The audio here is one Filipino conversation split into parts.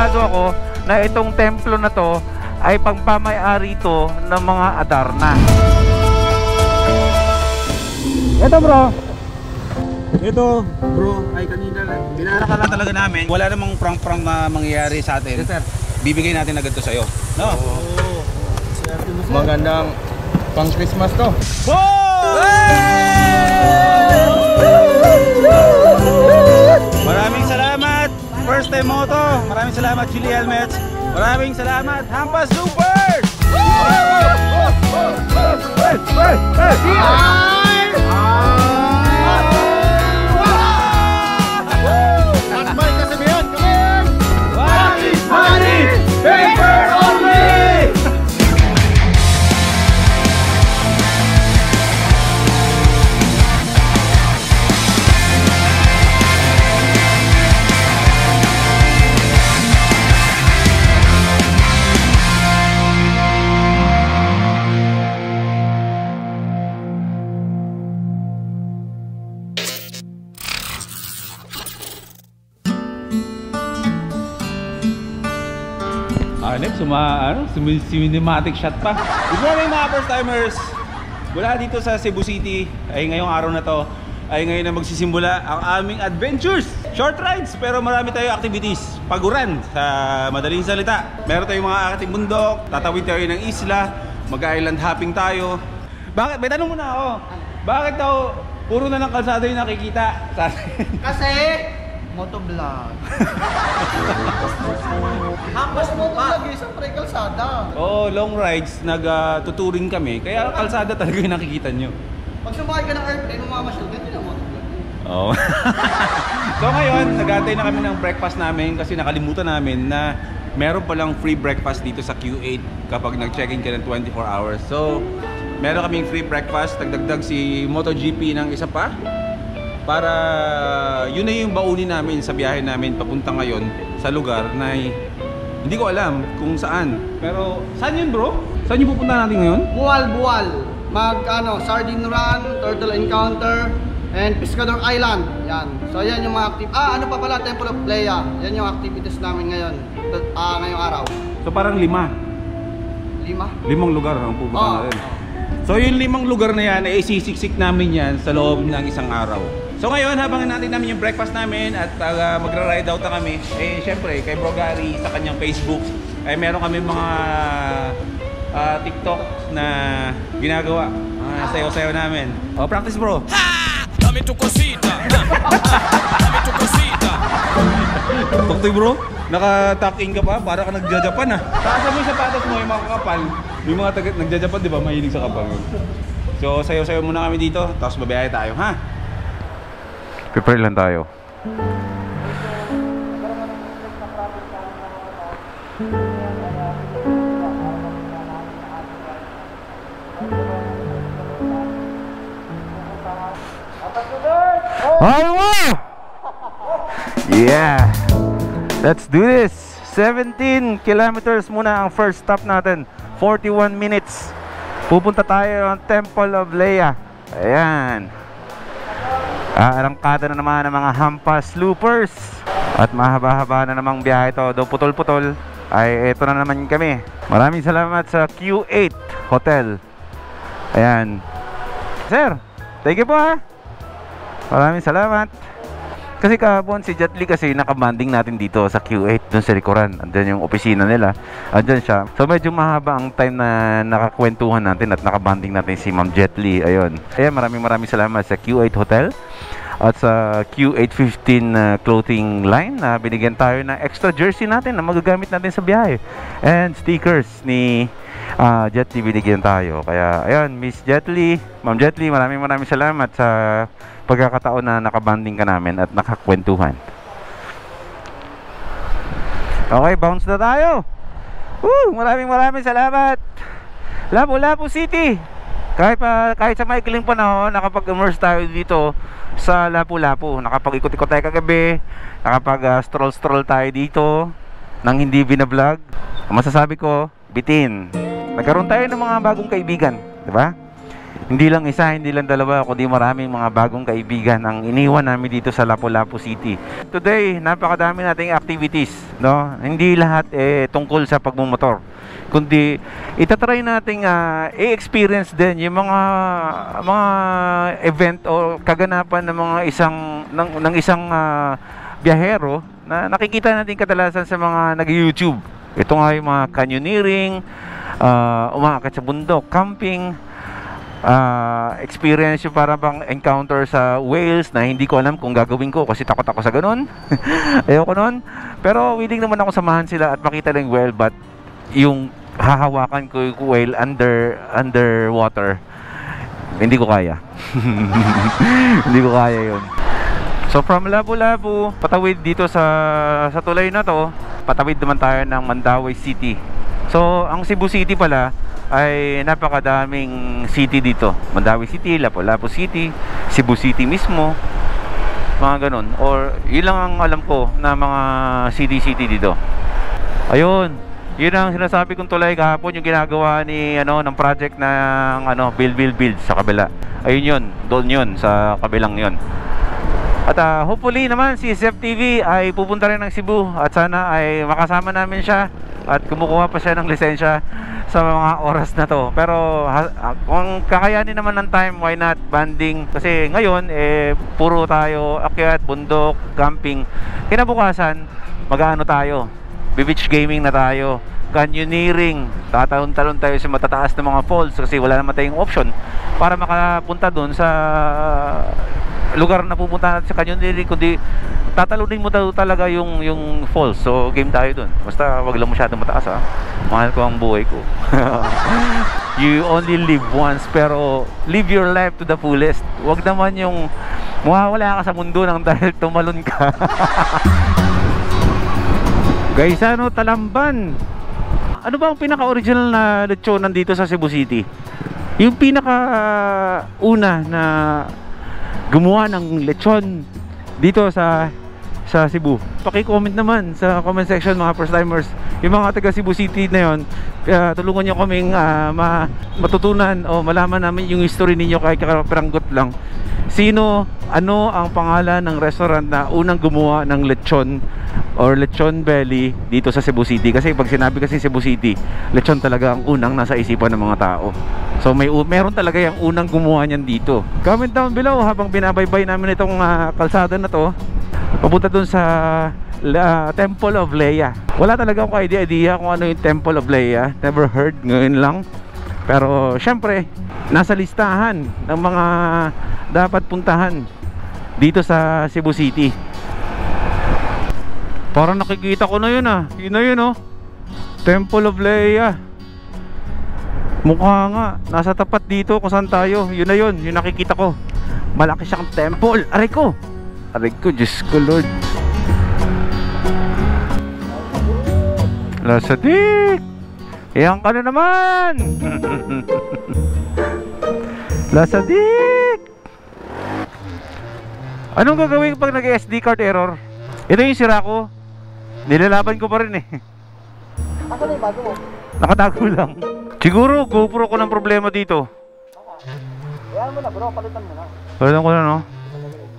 sigurado ako na itong templo na to ay pagpamay-ari to ng mga Adarna. Ito bro. Ito bro, ay kanina binaraka lang talaga namin. Wala namang prank-prank na mangyayari sa atin. Yes, sir. Bibigay natin agad to sa'yo. No? Magandang pang Christmas to. Maraming salamat First Time Moto. Maraming salamat Chili Helmets. Maraming salamat Hampas Loopers. Takbay kasi biyon, come on! What is money? Paper only! Next, cinematic shot pa. Good morning mga first timers. Mula dito sa Cebu City ay ngayong araw na to ay ngayon na magsisimula ang aming adventures. Short rides pero marami tayong activities. Paguran sa madaling salita. Meron tayong mga akating bundok, tatawid tayo ng isla, mag-island hopping tayo. Bakit? May tanong muna ako. Bakit daw puro na ng kalsada yung nakikita sa atin? Kasi motovlog. Hampas motovlog, isang pre kalsada. Oo, long rides, nag-tuturing kami. Kaya kalsada talaga yung nakikita nyo. Pag sumakay ka ng airplane, mamamasyal ka, hindi na motovlog. Oo. So ngayon, nag-aantay na kami ng breakfast namin kasi nakalimutan namin na meron palang free breakfast dito sa Q8 kapag nag-check-in ka ng 24 hours. So, meron kaming free breakfast. Nagdagdag si MotoGP ng isa pa. Para yun na yung baunin namin sa biyahe namin papunta ngayon sa lugar na hindi ko alam kung saan. Pero saan yun bro? Saan yung pupunta natin ngayon? Buwal. Sardine Run, Turtle Encounter, and Pescador Island. Yan. So yan yung mga ano pa pala, Temple of Playa. Yan yung activities namin ngayon. Ngayong araw. So parang 5 lugar ang pupunta natin. So yung 5 lugar na yan ay isisiksik namin yan sa loob ng isang araw. So ngayon, habang natin namin yung breakfast namin at magra-ride out na kami, syempre kay Bro Gary sa kanyang Facebook ay meron kami mga TikTok na ginagawa, sayaw-sayaw namin. Practice bro. Dami tu cosita. Dami tu cosita. Tuktoy bro, naka-tuck-in ka pa, para ka nagja-Japan Taas mo yung sapatos mo, yung mga kakapal. Yung mga nagja-Japan, di ba, mahilig sa kapal. So sayaw-sayaw muna kami dito, tapos babiyahe tayo, ha? Prepare lang tayo. Yeah! Let's do this! 17 kilometers muna ang first stop natin. 41 minutes. Pupunta tayo ng Temple of Leia. Ayan. Arangkada na naman ng mga Hampas Loopers. At mahaba-haba na namang biyahe ito. Doon putol-putol ay ito na naman kami. Maraming salamat sa Q8 Hotel. Ayan. Sir, thank you po ha. Maraming salamat. Kasi kahapon si Jet Li kasi nakabanding natin dito sa Q8 dun sa likuran. Andyan yung opisina nila. Andyan siya. So medyo mahaba ang time na nakakwentuhan natin at nakabanding natin si Ma'am Jet Li. Ayun. Ayan, maraming salamat sa Q8 Hotel at sa Q815 clothing line na binigyan tayo ng extra jersey natin na magagamit natin sa biyahe. And stickers ni Jet Li binigyan tayo. Kaya ayun, Miss Jet Li, Ma'am Jet Li, maraming salamat sa pagkakataon na nakabanding ka namin at nakakwentuhan. Okay, bounce na tayo. Maraming salamat. Lapu-Lapu City. Kahit sa maikling panahon, nakapag-immerse tayo dito sa Lapu-Lapu. Nakapag-ikot-ikot tayo kagabi, nakapag-stroll tayo dito nang hindi binablog. Masasabi ko, bitin. Nagkaroon tayo ng mga bagong kaibigan, di ba? Hindi lang isa, hindi lang dalawa, kundi maraming mga bagong kaibigan ang iniwan namin dito sa Lapu-Lapu City. Today, napakadami nating activities, no? Hindi lahat tungkol sa pagmumotor, kundi itatry nating i-experience din yung mga event o kaganapan ng mga isang biyahero na nakikita natin kadalasan sa mga nag-YouTube. Ito nga yung mga canyoneering, umaakit sa bundok, camping, experience yung parang bang encounter sa whales na hindi ko alam kung gagawin ko kasi takot ako sa ganun. Ayoko nun. Pero willing naman ako samahan sila at makita lang yung whale, but yung hahawakan ko yung whale underwater, hindi ko kaya. Hindi ko kaya yun. So from Lapu-Lapu, patawid dito sa tulay na to, patawid naman tayo ng Mandaue City. So ang Cebu City pala ay napakadaming city dito. Mandaue City, Lapu-Lapu City, Cebu City mismo, mga ganun. Or yun lang ang alam ko na mga city dito. Ayun, yun ang sinasabi kong tulay kahapon, yung ginagawa ni ng project ng build sa kabila. Ayun yun, doon yun sa kabilang yun. At hopefully naman si Zep TV ay pupunta rin ng Cebu at sana ay makasama namin siya at kumukuha pa siya ng lisensya sa mga oras na to. Pero kung kakayanin naman ng time, why not banding? Kasi ngayon puro tayo akyat, bundok, camping. Kinabukasan mag-aano tayo, beach gaming na tayo, canyoneering, tatalon-talon tayo sa matataas na mga falls kasi wala naman tayong option para makapunta doon sa lugar na pupunta natin sa canyoneering, kundi tatalunin mo daw talaga yung falls. So game tayo dun, basta wag lang masyadong mataas ha. Mahal ko ang buhay ko. You only live once, pero live your life to the fullest. Wag naman yung mawawala ka sa mundo nang dahil tumalon ka. Guys, Talamban, ano ba ang pinaka-original na lechon nandito sa Cebu City? Yung pinaka-una na gumawa ng lechon dito sa Cebu. Paki-comment naman sa comment section mga first timers. Yung mga taga Cebu City na yon, tulungan nyo kaming matutunan o malaman namin yung history ninyo kahit kaperanggot lang. Ano ang pangalan ng restaurant na unang gumawa ng lechon or lechon belly dito sa Cebu City? Kasi pag sinabi kasi Cebu City, lechon talaga ang unang nasa isipan ng mga tao. So meron talaga yung unang gumawa niyan dito. Comment down below habang binabaybay namin itong kalsada na to papunta dun sa Temple of Leia. Wala talaga akong idea kung ano yung Temple of Leia. Never heard, ngayon lang. Pero syempre, nasa listahan ng mga dapat puntahan dito sa Cebu City. Parang nakikita ko na yun Yun na yun Temple of Leia. Mukha nga, nasa tapat dito kung saan tayo. Yun na yun, yung nakikita ko. Malaki siyang temple. Aray ko, Diyos ko Lord. Lasadik, iyan ka na naman. Lasadik, anong gagawin pag nag-SD card error? Ito yung sira ko, nilalaban ko pa rin Ako na yung bago mo. Nakatago lang. Siguro GoPro ko ng problema dito. Ayan mo na bro, palitan mo na. Palitan ko na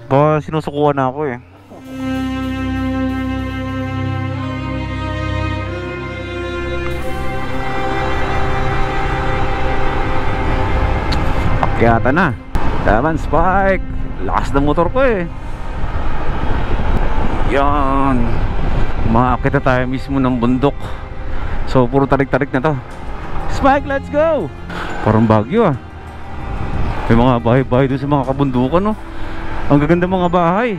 baka sinusukuan na ako Akyata na. Daman Spike, lakas ng motor ko Yan, makakita tayo mismo ng bundok. So puro tarik-tarik na to. Spike, let's go! Parang Baguio may mga bahay-bahay doon sa mga kabundukan Ang gaganda mga bahay.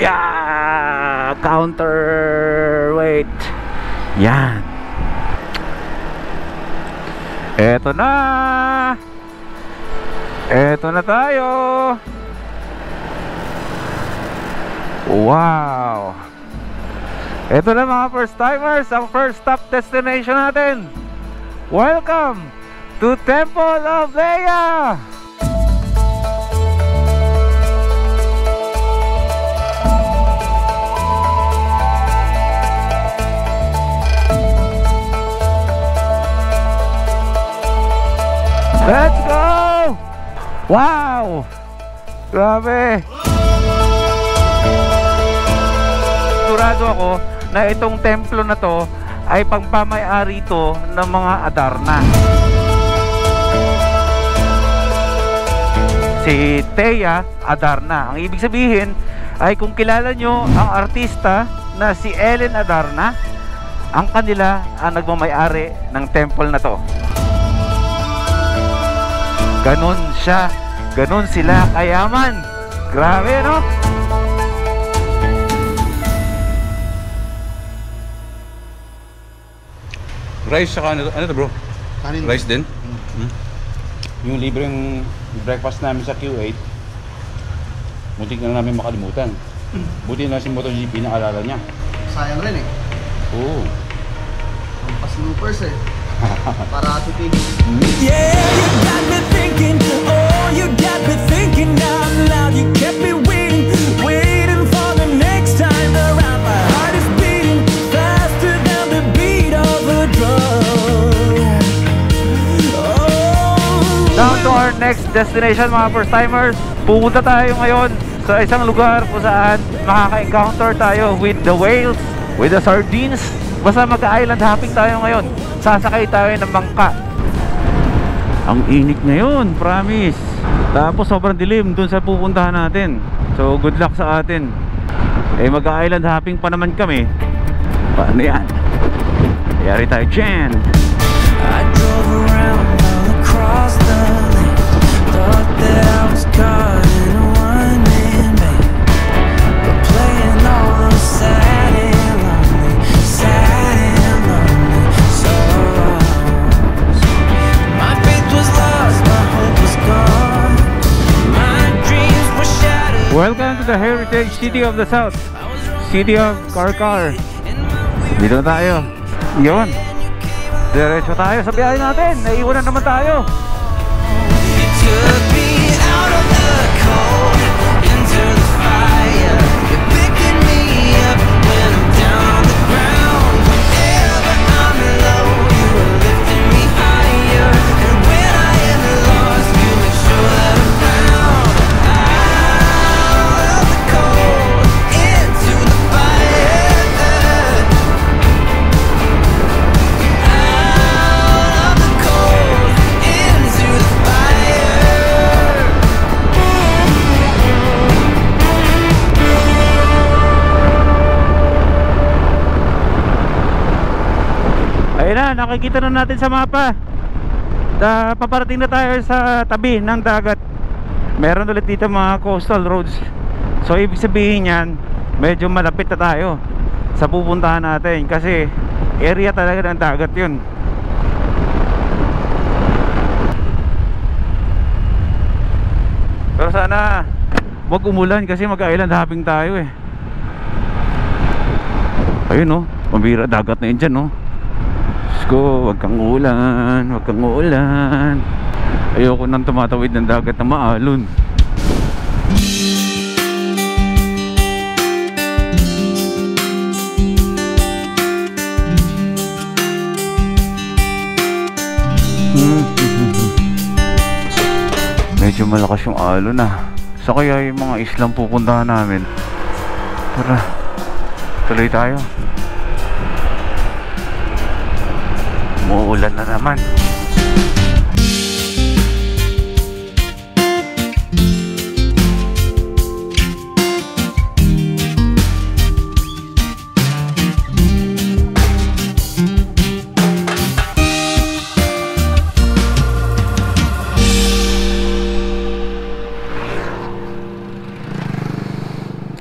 Yeah! Counterweight. Yan. Eto na. Eto na tayo. Wow. Eto na mga first timers, ang first stop destination natin. Welcome to Temple of Leia. Wow! Grabe! Sigurado ako na itong templo na to ay pagpamay-ari to ng mga Adarna. Si Thea Adarna. Ang ibig sabihin ay kung kilala nyo ang artista na si Ellen Adarna, ang kanila ang nagmamay-ari ng temple na to. Ganon siya, ganon sila kayaman. Grabe, no? Rice saka ano to bro? Kanin. Rice din? Yung libreng breakfast namin sa Q8, muntik na namin makalimutan. Buti na si MotoGP naalala niya. Sayang rin eh. Oo. Ang pa-sloopers eh. Parati tig. Yeah, you got me thinking, oh, you got me thinking out loud. You kept me waiting, waiting for the next time around. My heart is beating faster than the beat of a drum. Oh, Down to our next destination mga first timers. Pupunta tayo ngayon sa isang lugar kung saan makaka-encounter tayo with the whales, with the sardines. Basta mag-island hopping tayo ngayon. Sasakay tayo ng bangka. Ang init ngayon, promise. Tapos sobrang dilim dun sa pupuntahan natin. So good luck sa atin. Eh mag-island hopping pa naman kami. Paano yan? Yari tayo dyan. I drove around all across the land. Thought that I was caught in a one-man band, but playing all those sad and lonely songs. My faith was lost, my hope was gone, my dreams were shattered. Welcome to the Heritage City of the South, City of Karkar. Dito na tayo. Yun. Diretso tayo sa biyahe natin. Naiiwanan naman tayo. You took me out of the cold into the fire. You're picking me up when I'm down on the ground. Whenever I'm low, you are lifting me higher. And when I am lost, you make sure that I'm found. Out of the cold into the fire. Out of the cold into the fire. Ayun na, nakikita na natin sa mapa. Paparating na tayo sa tabi ng dagat. Meron ulit dito mga coastal roads. So ibig sabihin yan, medyo malapit na tayo sa pupuntahan natin. Kasi area talaga ng dagat yun. Pero sana wag umulan kasi mag-island hopping tayo eh. Ayun oh, mabira dagat na yun dyan oh. Ko, wag kang ulan, wag kang ulan. Ayoko nang tumatawid ng dagat na maalon. Medyo malakas yung alon na. So kaya yung mga islang pupuntahan namin. Tara, tuloy tayo. Umuulan na naman.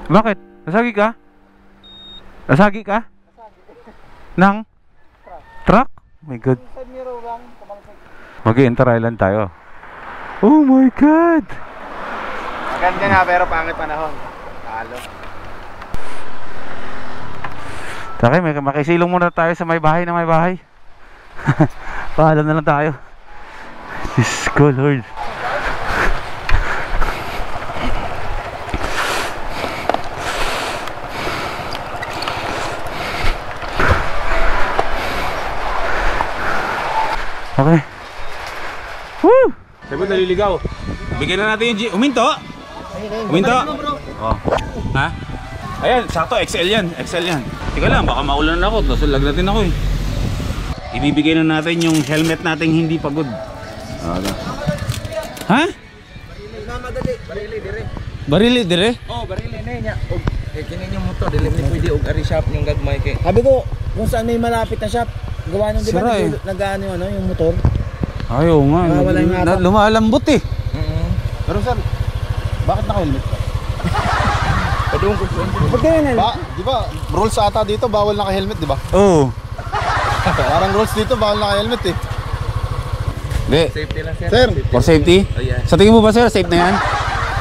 Bakit? Nasagi ka? Nasagi ka? Nang? Truck? Oh my God. Mag-i-enter island tayo. Oh my God! Maganda nga pero pangit panahon. Talo. Takay, makisilong muna tayo sa may bahay na may bahay. Paalam na lang tayo. Diyos ko, Lord. Okay. Woo! Sabi naliligaw. Bigyan na natin yung Uminto! Uminto! Oh. Ha? Ayan, sakto, XL yan. XL yan. Tika lang, baka maulan na ako. Nasulag natin ako eh. Ibibigay na natin yung helmet nating hindi pagod. Ha? Mamadali, barili dire. Barili dire? Oh, barili na niya. Og kinin yung motor, dili ni pwede og ari shop yung gagmay kay. Sabi ko, kung saan may malapit na shop, gawa nung di ba Sira eh. nag-ano yung, yung motor. Ayaw nga. Wala yung ngata. Lumalambot eh. Pero sir, bakit naka-helmet ka? Padung ko. Ba't ganyan na? Di ba, rules ata dito, bawal naka-helmet, di ba? Oo. Parang rules dito, bawal naka-helmet eh. Hindi. Safety lang sir. Sir, For safety? Oh, yeah. Sa tingin mo ba sir, safe na yan?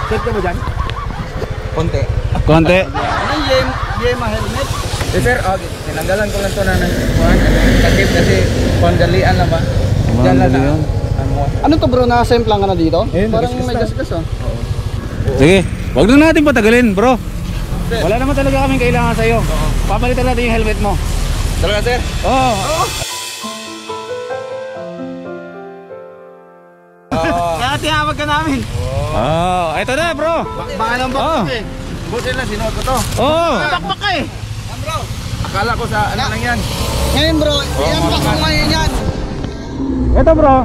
Safe ka ba dyan? Konti. Konti. ano yung Yema helmet? Eh, sir, okay. Tinanggalan ko lang to na ng kuhan. Kasi pandalian lang ba? Diyan lang na. Ano to bro, naka-semplang ka na dito? Ayun, Parang nagasgas may na. gasgas oh. Sige, wag na natin patagalin bro. Wala naman talaga kaming kailangan sa'yo. Papalitan natin yung helmet mo. Talaga sir? Oo. Kaya tinawag ka namin. Oh, ito na bro. Baka lang Oh. bakit eh. Buti lang sinuot ko to. Oh. Bakbak ka eh. Akala ko sa ano lang yan. Ngayon bro, i-unbox mo ngayon yan. Ito bro.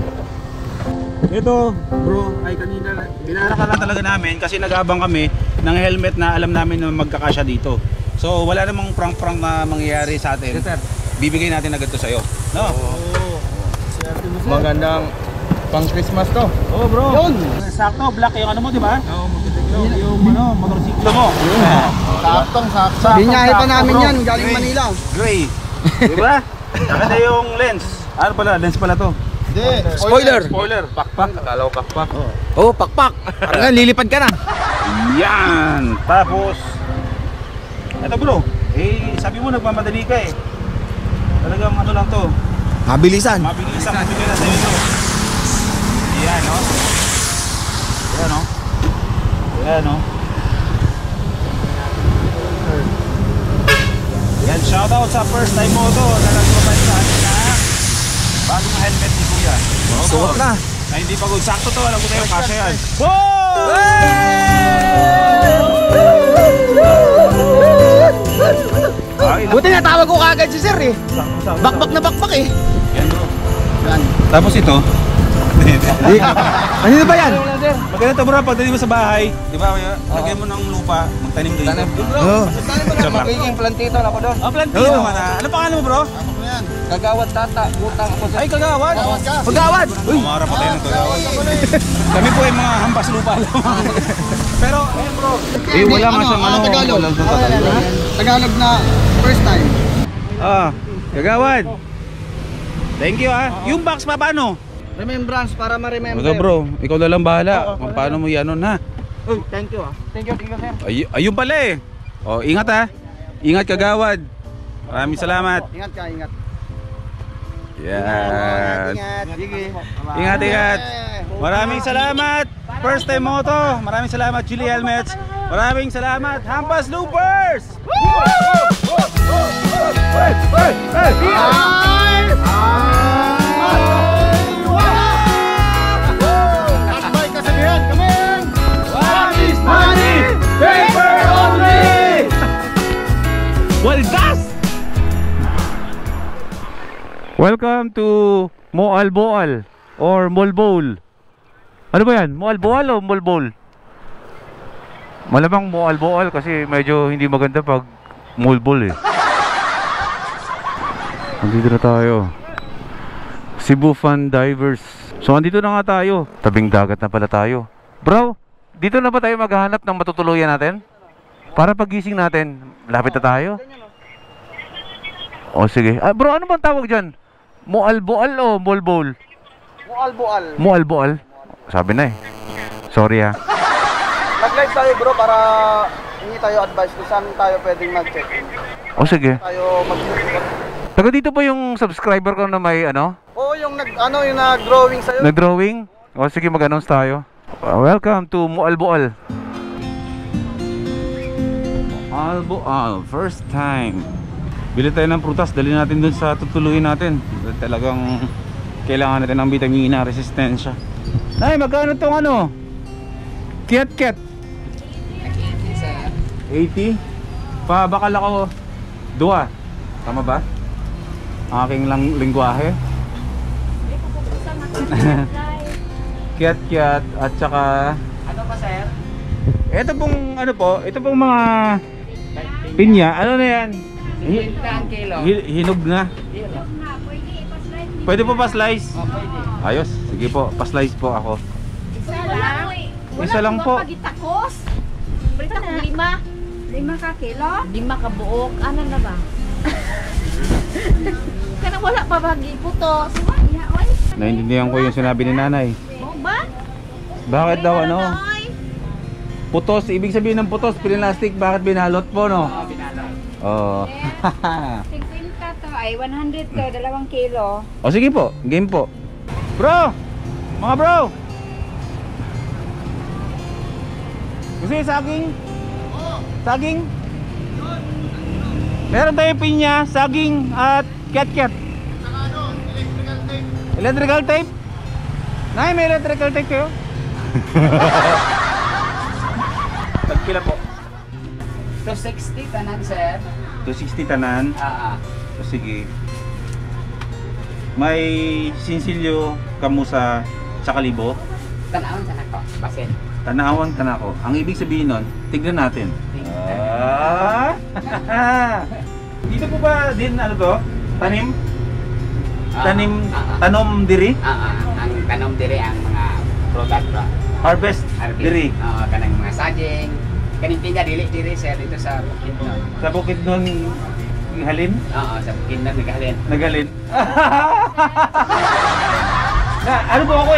Ito bro, ay kanina binaraka lang talaga namin kasi nag-aabang kami ng helmet na alam namin na magkakasya dito. So wala namang prank-prank na mangyayari sa atin. Yes, sir. Bibigay natin agad to sa'yo. No? Magandang pang Christmas to. Oh bro. Yun. Sakto, black yung ano mo, di ba? Oo, Yung ano, motorsiklo mo. Saktong sakto. Binyahe pa namin yan, galing Gray. Manila. Gray. Di ba? Saka na yung lens. Ano pala? Lens pala to. Hindi. Spoiler. Spoiler. Pakpak. Akala ko pakpak. Oh, pakpak. Parang lilipad ka na. Yan. Tapos, eto bro. Eh, sabi mo nagmamadali ka eh. Talagang ano lang to. Mabilisan. Mabilis ang bigay na sa'yo to. Yan, no? Yan, no? Yan, no? Yan, shoutout sa first time mo to na nagpapayag sa atin na bagong helmet ni Kuya. Suot na. Na hindi pagod. Sakto to, alam ko tayo, kasya yan. Ay, Buti nga tawag ko kagad si sir eh. Bakbak na bakbak eh. yan bro. Tapos ito. Ano ba yan? Maganda to bro, pagdating mo sa bahay, di ba, lagyan mo ng lupa, magtanim dito. Tanim. Oo. Joke lang. Magiging plantito na ako doon. Oh, plantino naman ah. Ano pangalan mo bro? Kagawad tata, butang ako sa... Ay, kagawad. Pagawad! Umara pa tayo ng kagawad. Kami po ay mga hampas lupa lang. Pero, ayun bro. Eh, wala nga siyang ano. Tagalog. Wala siyang Tagalog. Tagalog na first time. Ah, kagawad. Thank you ah. Yung box pa paano? Remembrance para ma-remember. Wala bro, ikaw na lang bahala kung paano mo yan ha. Uy, thank you ah. Thank you sir. Ayun pala eh. Oh, ingat ha. Ingat kagawad. Maraming salamat. Ingat ka, ingat. Yan. Ingat. Sige. Ingat, ingat. Maraming salamat. First time mo to. Maraming salamat Chili Helmets. Maraming salamat Hampas Loopers. Welcome to Moal Boal or Molbol. Ano ba yan? Moal Boal o Molbol? Malamang Moal Boal kasi medyo hindi maganda pag Molbol eh. Andito na tayo. Cebu Fun Divers. So andito na nga tayo. Tabing dagat na pala tayo. Bro, dito na ba tayo maghahanap ng matutuluyan natin? Para pagising natin, lapit na tayo. O sige. Ah, bro, ano bang tawag dyan? Moalboal o Molbol? Mual-bual. Moalboal? Sabi na eh. Sorry ha. Mag-live tayo bro para hingi tayo advice kung saan tayo pwedeng mag-check. O sige. Tayo mag-check. Taga dito pa yung subscriber ko na may ano? Oo, yung yung nag-drawing sa'yo. Nag-drawing? O sige, mag-announce tayo. Welcome to Moalboal. Moalboal, first time. Bili tayo ng prutas, dali natin dun sa tutuluyin natin. Talagang kailangan natin ng vitamina, resistensya. Nay, magkano tong ano? Kiat. Nakikita sir. 80. Bakal ako 2. Tama ba? Ang aking lingwahe. Kiat at saka Ano pa sir? ito pong ito pong mga pinya. Ano na yan? 50 ang kilo. Hinog na. Kilo. Pwede po pa slice? Oh, pwede. Ayos, sige po, pa-slice po ako. Isa lang po. Pagitakos. Berita kung 5 ka kilo? 5 ka buok. Ano na ba? Kana wala pa bagi puto. Sumaya, oy. Naintindihan ko yung sinabi ni nanay. Mo ba? Bakit daw putos, ibig sabihin ng putos, plastic, bakit binalot po no? Oh, binalot. Oo. 50 to ay 100 to, 2 kilo. O sige po, game po. Bro! Mga bro! Gusto yung saging? Saging? Meron tayong pinya, saging at kiat. Electrical tape? Nay, may electrical tape kayo? Tagpila po? 260 tanan sir. 260 tanan. So, sige. May sinsilyo, kamusa, tsaka libo. Tanawon sa nako. Basin. Tanako. Ang ibig sabihin nun, tignan natin. Dito po ba din ano to? Tanim? Tanom diri? Ang tanom diri ang mga product ba. Harvest diri. Kanang mga saging. Kaning pinya dili sir dito sa Bukidnon. Sa Bukidnon halin? Oo, sa Bukidnon Nagalin. Ano po ako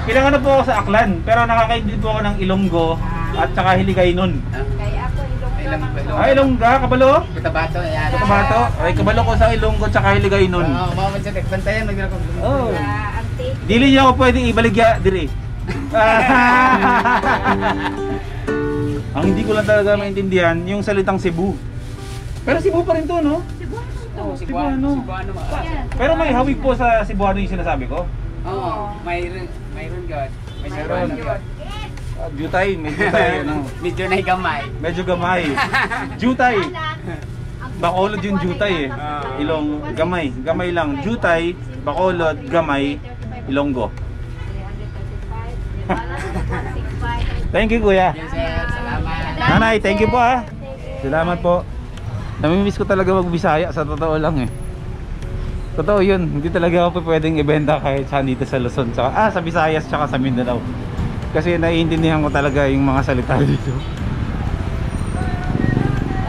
pinanganak po ako sa Aklan, pero nakakaintindi po ako ng Ilonggo at saka Hiligaynon. Kaya ako Ilongga, Kabalo? Cotabato yan. Cotabato? Ay, Kabalo ko sa Ilonggo at saka Hiligaynon. Oo, mawag sa nagbantayan magdala ko. Oh. ang take. Dili niya ako pwedeng ibaligya diri. Ang hindi ko lang talaga maintindihan yung salitang Cebu. Pero Cebu pa rin to, no? Cebuano. Pero may hawig po sa Cebuano yung sinasabi ko. Oo, mayroon God. Mayroon God. Jutay, medyo jutay, ano? Medyo na gamay. Medyo gamay. Jutay. Bacolod yung jutay Ilong, gamay. Gamay lang. Jutay, Bacolod, gamay, Ilonggo. Thank you, kuya. Yes, sir. Salamat. Nanay, thank you po Salamat po. Namimiss ko talaga mag-Bisaya, sa totoo lang Totoo yun, hindi talaga ako pwedeng ibenta kahit saan dito sa Luzon sa Visayas tsaka sa Mindanao. Kasi naiintindihan ko talaga yung mga salita dito.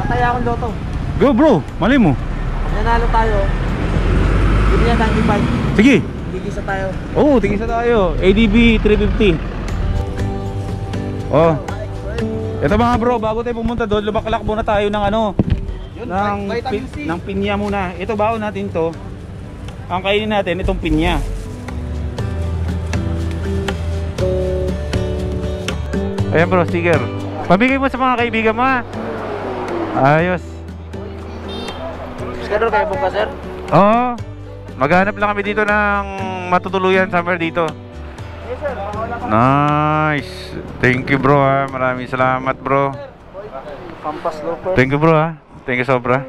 Tataya akong loto. Go bro, mali mo. Pag nanalo tayo, hindi niya tayong invite. Sige. Gigisa tayo. Oo, tigisa tayo. ADB 350. Oh. Ito mga bro, bago tayo pumunta doon, lumakalak muna tayo ng ng pinya muna. Ito baon natin to. Ang kainin natin itong pinya. Ayan bro, sticker. Pabigay mo sa mga kaibigan mo Ayos. Schedule kayo bukas sir? Oo. Maghanap lang kami dito ng matutuluyan somewhere dito. Yes sir. Nice. Thank you bro Maraming salamat bro. Pampas Lopers. Thank you bro Thank you sobra.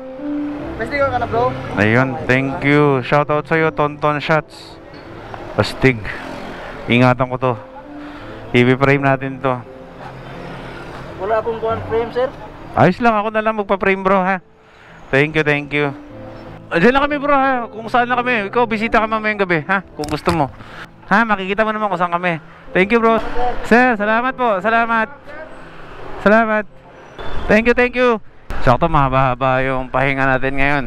Pwede ka na bro? Ayun, thank you. Shoutout sa'yo, Tonton Shots. Astig. Ingatan ko to. I-frame natin to. Wala akong kuhan frame sir. Ayos lang, ako na lang magpa-frame bro Thank you. Diyan lang kami bro Kung saan lang kami. Ikaw, bisita ka mamayang gabi Kung gusto mo makikita mo naman kung saan kami. Thank you bro. Sir, salamat po. Salamat. Thank you. Sakto, mahaba-haba yung pahinga natin ngayon.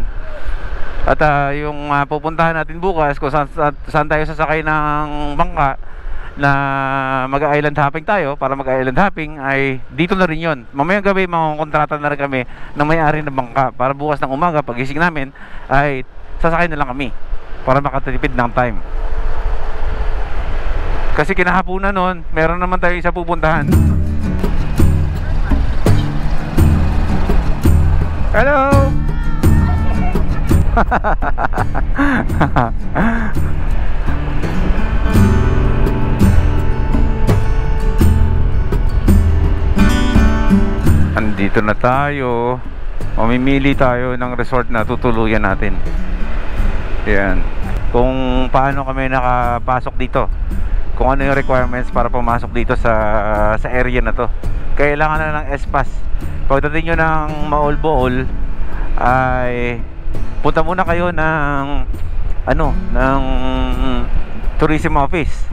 At yung pupuntahan natin bukas kung saan tayo sasakay ng bangka na mag-island hopping tayo. Para mag-island hopping ay dito na rin yun. Mamayang gabi makakontrata na rin kami ng may-ari ng bangka. Para bukas ng umaga pagising namin ay sasakay na lang kami para makatipid ng time. Kasi kinahapunan nun, meron naman tayo isa pupuntahan. Hello! Andito na tayo. Mamimili tayo ng resort na tutuluyan natin. Ayan. Kung paano kami nakapasok dito. Kung ano yung requirements para pumasok dito sa area na to. Kailangan na ng S-Pass. Pagdating nyo ng Maol-Bool ay punta muna kayo ng ng tourism office.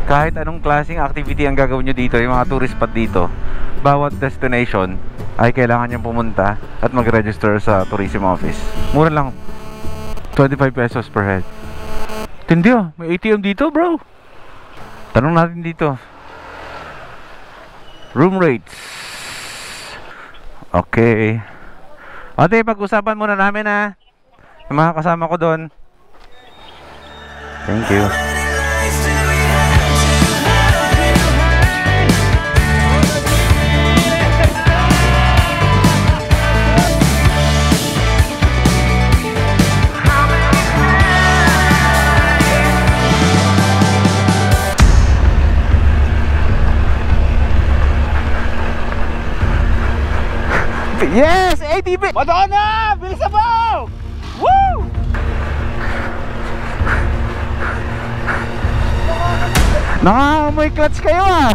Kahit anong klaseng activity ang gagawin nyo dito, yung mga tourist spot dito, bawat destination ay kailangan nyo pumunta at mag-register sa tourism office. Mura lang, 25 pesos per head. Tindi oh, may ATM dito bro. Tanong natin dito. Room rates. Okay. Ate, pag-usapan muna namin ha. Yung mga kasama ko doon. Thank you. Yes! ATV! Madonna! Bilis na po! Woo! Nakaamoy clutch kayo ah!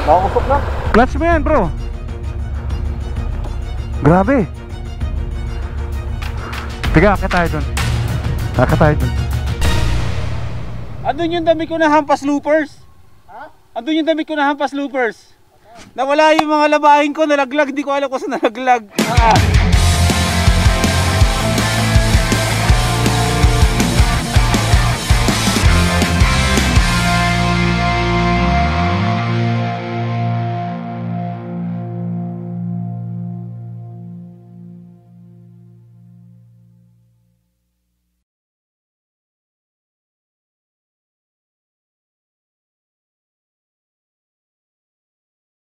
Nakakusok na. Clutch mo yan bro! Grabe! Tiga, akit tayo dun. Akit tayo dun. Andun yung dami ko na hampas loopers. Andun yung damit ko na hampas loopers. Nawala yung mga labahin ko, nalaglag, di ko alam kung saan nalaglag.